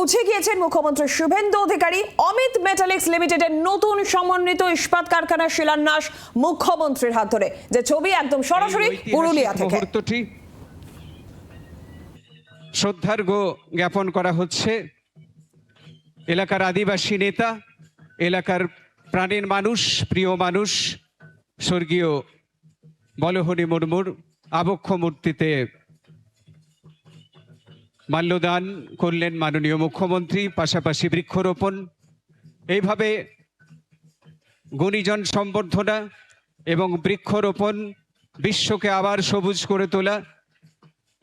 পৌঁছে গিয়েছেন মুখ্যমন্ত্রী শুভেন্দু অধিকারী। অমিত মেটালিক্স লিমিটেডের নতুন সমন্বিত ইস্পাত কারখানার শিলান্যাস মুখ্যমন্ত্রীর হাত ধরে, যে ছবি একদম সরাসরি পুরুলিয়া থেকে। শ্রদ্ধার্ঘ্য জ্ঞাপন করা হচ্ছে এলাকার আদিবাসী নেতা, এলাকার প্রাণের মানুষ, প্রিয় মানুষ স্বর্গীয় বলহরি মুর্মুর আবক্ষ মূর্তিতে মাল্যদান করলেন মাননীয় মুখ্যমন্ত্রী, পাশাপাশি বৃক্ষরোপণ। এইভাবে গুণীজন সম্বর্ধনা এবং বৃক্ষরোপণ, বিশ্বকে আবার সবুজ করে তোলা,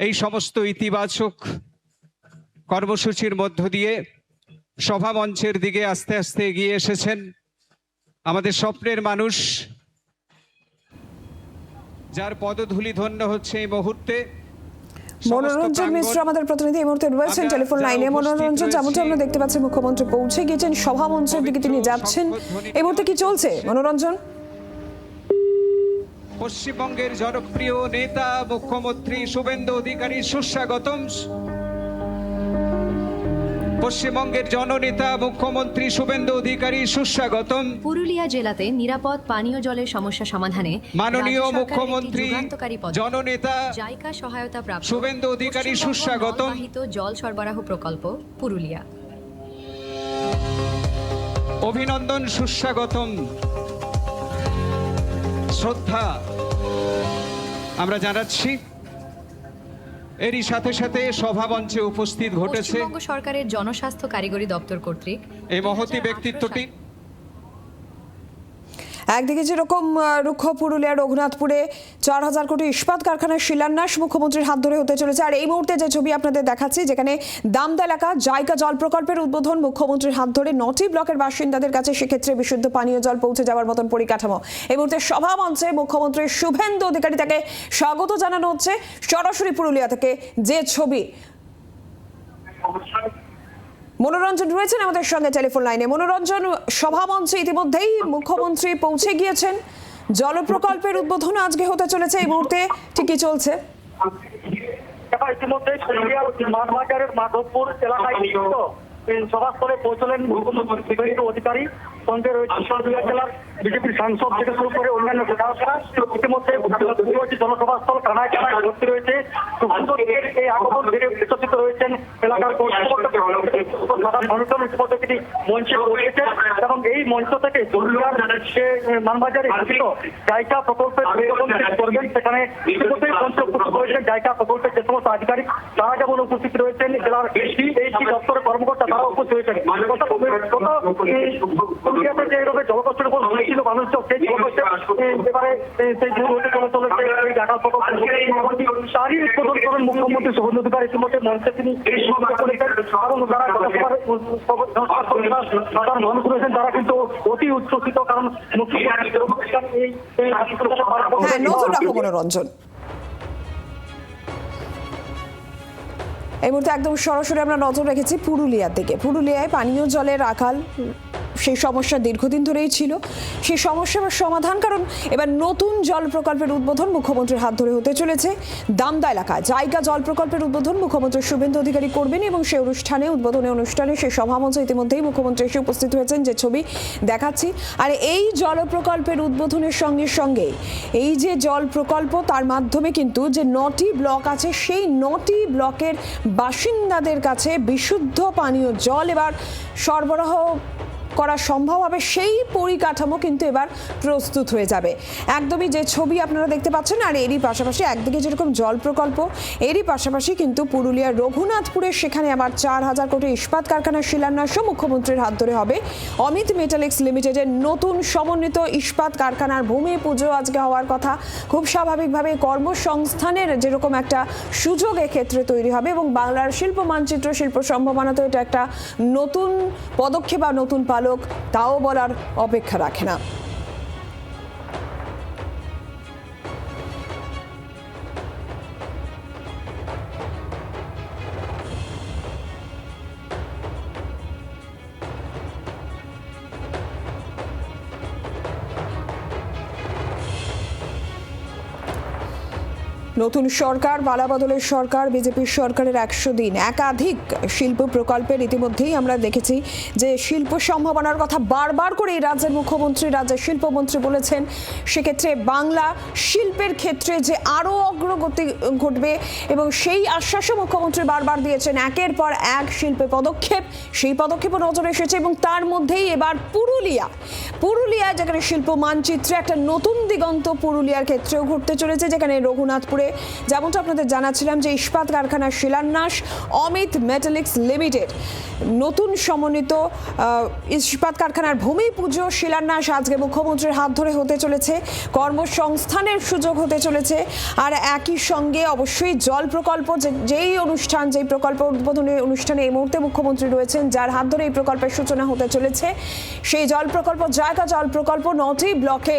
এই সমস্ত ইতিবাচক কর্মসূচির মধ্য দিয়ে সভা মঞ্চের দিকে আস্তে আস্তে এগিয়ে এসেছেন আমাদের স্বপ্নের মানুষ, যার পদধূলি ধন্য হচ্ছে এই মুহূর্তে। মনোরঞ্জন মিশ্র আমাদের প্রতিনিধি এই মুহূর্তে রয়েছেন টেলিফোন লাইনে। মনোরঞ্জন, যেমনটা আমরা দেখতে পাচ্ছি মুখ্যমন্ত্রী পৌঁছে গিয়েছেন, সভা মঞ্চের দিকে তিনি যাচ্ছেন। এই মুহূর্তে কি চলছে মনোরঞ্জন? পশ্চিমবঙ্গের জনপ্রিয় নেতা মুখ্যমন্ত্রী শুভেন্দু অধিকারী সুস্বাগতম। পশ্চিমবঙ্গের জননেতা মুখ্যমন্ত্রী শুভেন্দু অধিকারী সুস্বাগতম। পুরুলিয়া জেলাতে নিরাপদ পানীয় জলের সমস্যা সমাধানে মাননীয় মুখ্যমন্ত্রী জননেতা জাইকা সহায়তা প্রাপ্ত শুভেন্দু অধিকারী সুস্বাগতম। জল সরবরাহ প্রকল্প পুরুলিয়া। অভিনন্দন, সুস্বাগতম, শ্রদ্ধা আমরা জানাচ্ছি। এরই সাথে সাথে সভা মঞ্চে উপস্থিত ঘটেছে পশ্চিমবঙ্গ সরকারের জনস্বাস্থ্য কারিগরি দপ্তর কর্তৃক এই মহতী ব্যক্তিত্বটি। একদিকে যেরকম রুক্ষ পুরুলিয়া রঘুনাথপুরে 4000 কোটি ইস্পাত কারখানার শিলান্যাস মুখ্যমন্ত্রীর হাত ধরে হতে চলেছে, আর এই মুহূর্তে যে ছবি আপনাদের দেখাচ্ছি, যেখানে দামদা এলাকা জায়গা জল প্রকল্পের উদ্বোধন মুখ্যমন্ত্রীর হাত ধরে 9টি ব্লকের বাসিন্দাদের কাছে সেক্ষেত্রে বিশুদ্ধ পানীয় জল পৌঁছে যাওয়ার মতন পরিকাঠামো। এই মুহূর্তে সভা মঞ্চে মুখ্যমন্ত্রী শুভেন্দু অধিকারী, তাকে স্বাগত জানানো হচ্ছে সরাসরি পুরুলিয়া থেকে। যে ছবি মনোরঞ্জন রয়েছেন আমাদের সঙ্গে টেলিফোন লাইনে। মনোরঞ্জন, সভা মঞ্চে ইতিমধ্যেই মুখ্যমন্ত্রী পৌঁছে গিয়েছেন, জল প্রকল্পের উদ্বোধন আজকে হতে চলেছে, এই মুহূর্তে ঠিক কি চলছে? ইতিমধ্যে মাঠবাজারের মাধবপুর এলাকায় সভাস্থলে পৌঁছলেন মুখ্যমন্ত্রী শুভেন্দু অধিকারী। সঙ্গে রয়েছে পুরুলিয়া জেলার বিজেপির সাংসদ থেকে শুরু করে অন্যান্য বিধায়করা। ইতিমধ্যে জনসভাস্থল কানায় কানায় ভর্তি রয়েছে। এই আগমন ঘিরে বিকশিত রয়েছেন এলাকার সাধারণ মানুষজন। ইতিমধ্যে তিনি মঞ্চে বসেছেন এবং এই মঞ্চ থেকে পুরুলিয়ার মানবাজারে ঘোষিত জায়গা প্রকল্পের উদ্বোধন করবেন। সেখানে ইতিমধ্যেই মঞ্চ উপস্থিত রয়েছেন জায়গা প্রকল্পের যে সমস্ত আধিকারিক, তারা যেমন উপস্থিত রয়েছেন, জেলার এই দপ্তরের কর্মকর্তা তারা উপস্থিত হয়েছেন। পুরুলিয়াতে যে এইভাবে জলকষ্টের উপর হয়েছিল মানুষজন, সেই জলকষ্টের এবারে সেই দূর হতে চলে এই জায়গা প্রকল্প তারই উদ্বোধন করেন মুখ্যমন্ত্রী শুভেন্দু অধিকারী। ইতিমধ্যে মঞ্চে তিনি এবং যারা সাধারণ মানুষ রয়েছেন তারা কিন্তু অতি উচ্ছ্বসিত, কারণ মনোরঞ্জন এই মুহূর্তে একদম সরাসরি আমরা নজর রেখেছি পুরুলিয়ার দিকে। পুরুলিয়ায় পানীয় জলের আকাল, সেই সমস্যা দীর্ঘদিন ধরেই ছিল, সেই সমস্যার সমাধান, কারণ এবার নতুন জল প্রকল্পের উদ্বোধন মুখ্যমন্ত্রীর হাত ধরে হতে চলেছে। দামদা এলাকা জায়গা জল প্রকল্পের উদ্বোধন মুখ্যমন্ত্রী শুভেন্দু অধিকারী করবেন এবং সেই উদ্বোধনী অনুষ্ঠানে সেই সভামঞ্চে ইতিমধ্যেই মুখ্যমন্ত্রী এসে উপস্থিত হয়েছেন, যে ছবি দেখাচ্ছি। আর এই জল প্রকল্পের উদ্বোধনের সঙ্গে সঙ্গে এই যে জল প্রকল্প, তার মাধ্যমে কিন্তু যে 9টি ব্লক আছে, সেই 9টি ব্লকের বাসিন্দাদের কাছে বিশুদ্ধ পানীয় জল এবার সরবরাহ করা সম্ভব হবে। সেই পরিকাঠামো কিন্তু এবার প্রস্তুত হয়ে যাবে। একদমই যে ছবি আপনারা দেখতে পাচ্ছেন, আর এরই পাশাপাশি একদিকে যেরকম জল প্রকল্প, এরই পাশাপাশি কিন্তু পুরুলিয়ার রঘুনাথপুরের সেখানে আবার 4000 কোটি ইস্পাত কারখানার শিলান্যাসও মুখ্যমন্ত্রীর হাত ধরে হবে। অমিত মেটালিক্স লিমিটেডের নতুন সমন্বিত ইস্পাত কারখানার ভূমি পুজো আজকে হওয়ার কথা। খুব স্বাভাবিকভাবে কর্মসংস্থানের যেরকম একটা সুযোগ এক্ষেত্রে তৈরি হবে এবং বাংলার শিল্প মানচিত্র, শিল্প সম্ভাবনা, তো এটা একটা নতুন পদক্ষেপ বা নতুন তাও বলার অপেক্ষা রাখে না। নতুন সরকার, পালাবদলের সরকার, বিজেপির সরকারের 100 দিন, একাধিক শিল্প প্রকল্পের ইতিমধ্যেই আমরা দেখেছি যে শিল্প সম্ভাবনার কথা বারবার করে এই রাজ্যের মুখ্যমন্ত্রী, রাজ্যের শিল্পমন্ত্রী বলেছেন। সেক্ষেত্রে বাংলা শিল্পের ক্ষেত্রে যে আরও অগ্রগতি ঘটবে এবং সেই আশ্বাসও মুখ্যমন্ত্রী বারবার দিয়েছেন। একের পর এক শিল্পে পদক্ষেপ, সেই পদক্ষেপও নজরে এসেছে এবং তার মধ্যেই এবার পুরুলিয়া যেখানে শিল্প মানচিত্রে একটা নতুন দিগন্ত পুরুলিয়ার ক্ষেত্রেও ঘটতে চলেছে, যেখানে রঘুনাথপুরে যেমনটা আপনাদের জানাচ্ছিলাম যে ইস্পাত কারখানার শিলান্যাস, অমিত মেটালিক্স লিমিটেড নতুন সমন্বিত ইস্পাত কারখানার ভূমি পুজো শিলান্যাস আজকে মুখ্যমন্ত্রীর হাত ধরে হতে চলেছে। কর্মসংস্থানের সুযোগ হতে চলেছে। আর একই সঙ্গে অবশ্যই জল প্রকল্প, যেই প্রকল্প উদ্বোধনের অনুষ্ঠানে এই মুহূর্তে মুখ্যমন্ত্রী রয়েছেন, যার হাত ধরে এই প্রকল্পের সূচনা হতে চলেছে, সেই জল প্রকল্প, জায়গা জল প্রকল্প 9টি ব্লকে,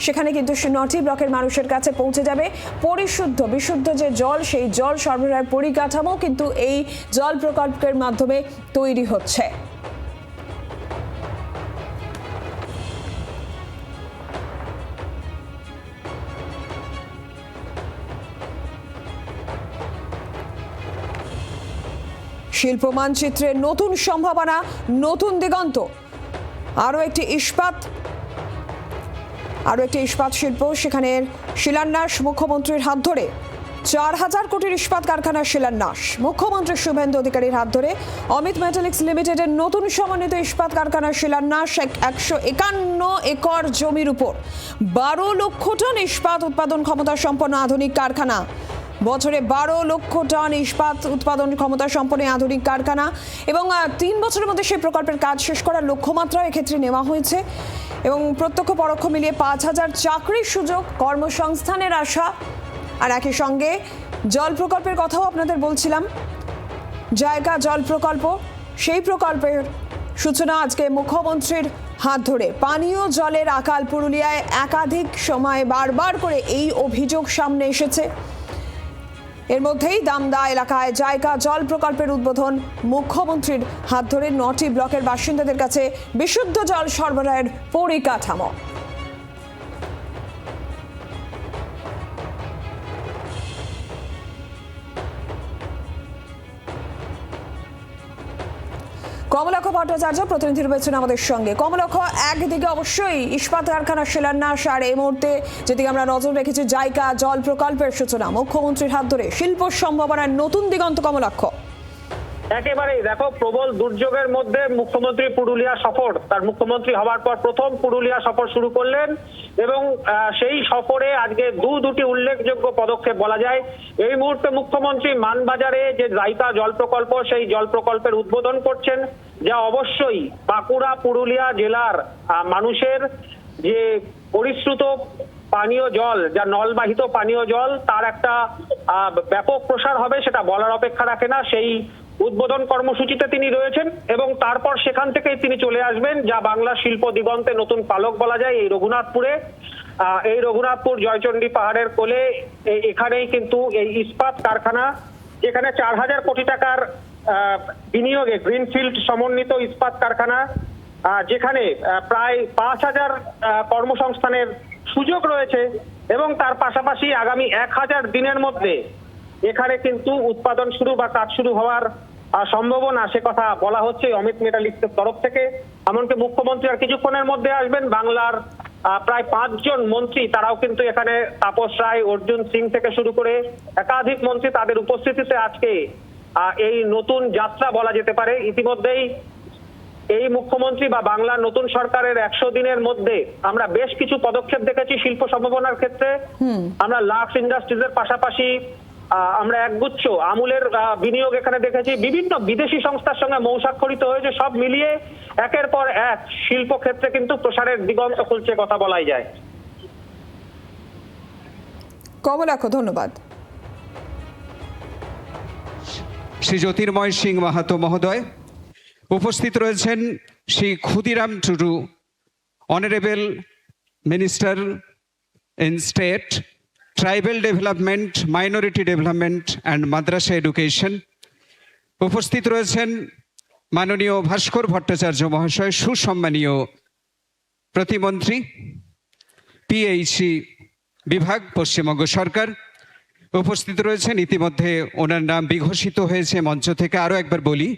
সেখানে কিন্তু 9টি ব্লকের মানুষের কাছে পৌঁছে যাবে বিশুদ্ধ যে জল, সেই জল সরবরাহের পরিকাঠামো কিন্তু এই জল প্রকল্পের মাধ্যমে তৈরি হচ্ছে। শিল্প মানচিত্রে নতুন সম্ভাবনা, নতুন দিগন্ত। আরও একটি ইস্পাত শিল্প, সেখানে শিলান্যাস মুখ্যমন্ত্রীর হাত ধরে। 4000 কোটির ইস্পাত কারখানার শিলান্যাস মুখ্যমন্ত্রী শুভেন্দু অধিকারীর হাত ধরে। অমিত মেটালিক্স লিমিটেডের নতুন সমন্বিত ইস্পাত কারখানার শিলান্যাস 151 একর জমির উপর 12 লক্ষ টন ইস্পাত উৎপাদন ক্ষমতা সম্পন্ন আধুনিক কারখানা। বছরে 12 লক্ষ টন ইস্পাত উৎপাদন ক্ষমতা সম্পন্ন আধুনিক কারখানা এবং 3 বছরের মধ্যে সেই প্রকল্পের কাজ শেষ করার লক্ষ্যমাত্রা এক্ষেত্রে নেওয়া হয়েছে এবং প্রত্যক্ষ পরোক্ষ মিলিয়ে 5000 চাকরির সুযোগ, কর্মসংস্থানের আশা। আর একই সঙ্গে জল প্রকল্পের কথাও আপনাদের বলছিলাম, জায়গা জল প্রকল্প, সেই প্রকল্পের সূচনা আজকে মুখ্যমন্ত্রীর হাত ধরে। পানীয় জলের আকাল পুরুলিয়ায় একাধিক সময় বারবার করে এই অভিযোগ সামনে এসেছে। এর মধ্যেই দামদা এলাকায় জায়গা জল প্রকল্পের উদ্বোধন, মুখ্যমন্ত্রীর হাত ধরে 9টি ব্লকের বাসিন্দাদের কাছে বিশুদ্ধ জল সরবরাহের পরিকাঠামো। কমলাক্ষ ভট্টাচার্য প্রতিনিধি রয়েছেন আমাদের সঙ্গে। কমলাক্ষ, একদিকে অবশ্যই ইস্পাত কারখানার শিলান্যাস, আর এই মুহূর্তে যেদিকে আমরা নজর রেখেছি জায়গা জল প্রকল্পের সূচনা মুখ্যমন্ত্রীর হাত ধরে, শিল্প সম্ভাবনার নতুন দিগন্ত। কমলাক্ষ, একেবারেই দেখো, প্রবল দুর্যোগের মধ্যে মুখ্যমন্ত্রী পুরুলিয়া সফর, তার মুখ্যমন্ত্রী হওয়ার পর প্রথম পুরুলিয়া সফর শুরু করলেন এবং সেই সফরে আজকে দুটি উল্লেখযোগ্য পদক্ষেপ বলা যায়। এই মুহূর্তে মুখ্যমন্ত্রী মানবাজারে যে জায়গা জল প্রকল্প, সেই জল প্রকল্পের উদ্বোধন করছেন, যা অবশ্যই বাঁকুড়া পুরুলিয়া জেলার মানুষের যে পরিশ্রুত পানীয় জল, যা নলবাহিত পানীয় জল, তার একটা ব্যাপক প্রসার হবে, সেটা বলার অপেক্ষা রাখে না। সেই উদ্বোধন কর্মসূচিতে তিনি রয়েছেন এবং তারপর সেখান থেকেই তিনি চলে আসবেন, যা বাংলা শিল্প দিগন্তে নতুন পালক বলা যায়, এই রঘুনাথপুরে। এই রঘুনাথপুর জয়চণ্ডী পাহাড়ের কোলে এখানেই কিন্তু এই ইস্পাত কারখানা, যেখানে 4000 কোটি টাকার বিনিয়োগে গ্রিনফিল্ড সমন্বিত ইস্পাত কারখানা, যেখানে প্রায় 5000 কর্মসংস্থানের সুযোগ রয়েছে এবং তার পাশাপাশি আগামী 1000 দিনের মধ্যে এখানে কিন্তু উৎপাদন শুরু বা কাজ শুরু হওয়ার সম্ভাবনা, সে কথা বলা হচ্ছে অমিত মেটালিক্সের তরফ থেকে। এমনকি মুখ্যমন্ত্রী আর কিছুক্ষণের মধ্যে আসবেন। বাংলার প্রায় 5 জন মন্ত্রী, তারাও কিন্তু এখানে, তাপস রায়, অর্জুন সিং থেকে শুরু করে একাধিক মন্ত্রী, তাদের উপস্থিতিতে আজকে এই নতুন যাত্রা বলা যেতে পারে। ইতিমধ্যেই এই মুখ্যমন্ত্রী বা বাংলার নতুন সরকারের 100 দিনের মধ্যে আমরা বেশ কিছু পদক্ষেপ দেখেছি শিল্প সম্ভাবনার ক্ষেত্রে। আমরা লাক্স ইন্ডাস্ট্রিজের পাশাপাশি আমরা একগুচ্ছ আমুলের বিনিয়োগ এখানে দেখেছি, বিভিন্ন বিদেশি সংস্থার সঙ্গে মৌস্বাক্ষরিত হয়েছে। সব মিলিয়ে একের পর এক শিল্প ক্ষেত্রে কিন্তু প্রসারের দিগন্ত খুলছে, কথা বলাই যায়। কমলাক্ষ, ধন্যবাদ। শ্রী জ্যোতির্ময় সিং মাহাতো মহোদয় উপস্থিত রয়েছেন, Shri Khudiram Tudu, honourable minister in state, tribal development, minority development and Madrasa education. উপস্থিত রয়েছেন মাননীয় ভাস্কর ভট্টাচার্য মহাশয়, সুসম্মানীয় প্রতিমন্ত্রী, পিএইচই বিভাগ, পশ্চিমবঙ্গ সরকার। উপস্থিত রয়েছেন ইতিমধ্যে ওনার নাম বিঘোষিত হয়েছে মঞ্চ থেকে। আরো একবার বলি,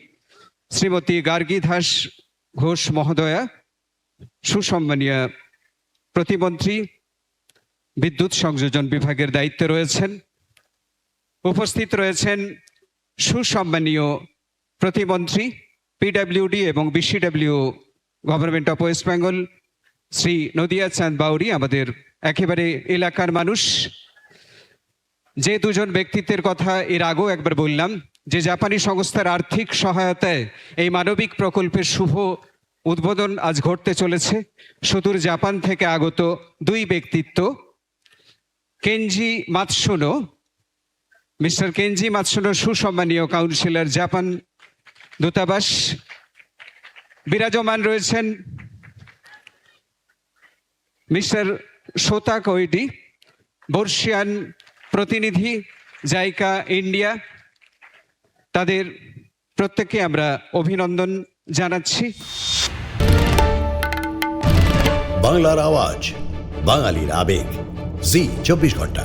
শ্রীমতী গার্গী দাস ঘোষ মহোদয়া, সুসম্মানীয় প্রতিমন্ত্রী, বিদ্যুৎ সংযোজন বিভাগের দায়িত্বে রয়েছেন। উপস্থিত রয়েছেন সুসম্মানীয় প্রতিমন্ত্রী, পিডব্লিউডি এবং BCW government of West Bengal, Shri Nadia চাঁদ বাউরি, আমাদের একেবারে এলাকার মানুষ। যে দুজন ব্যক্তিত্বের কথা এর আগেও একবার বললাম, যে জাপানি সংস্থার আর্থিক সহায়তায় এই মানবিক প্রকল্পের শুভ উদ্বোধন আজ ঘটতে চলেছে। সুদূর জাপান থেকে আগত দুই ব্যক্তিত্ব, Kenji Matsuno, mister Kenji Matsuno, সুসম্মানীয় কাউন্সিলর, জাপান দূতাবাস। বিরাজমান রয়েছেন মিস্টার সোতা কৈডি, বর্ষিয়ান প্রতিনিধি, জাইকা ইন্ডিয়া। তাদের প্রত্যেককে আমরা অভিনন্দন জানাচ্ছি। বাংলার আওয়াজ, বাঙালির আবেগ, জি 24 ঘন্টা।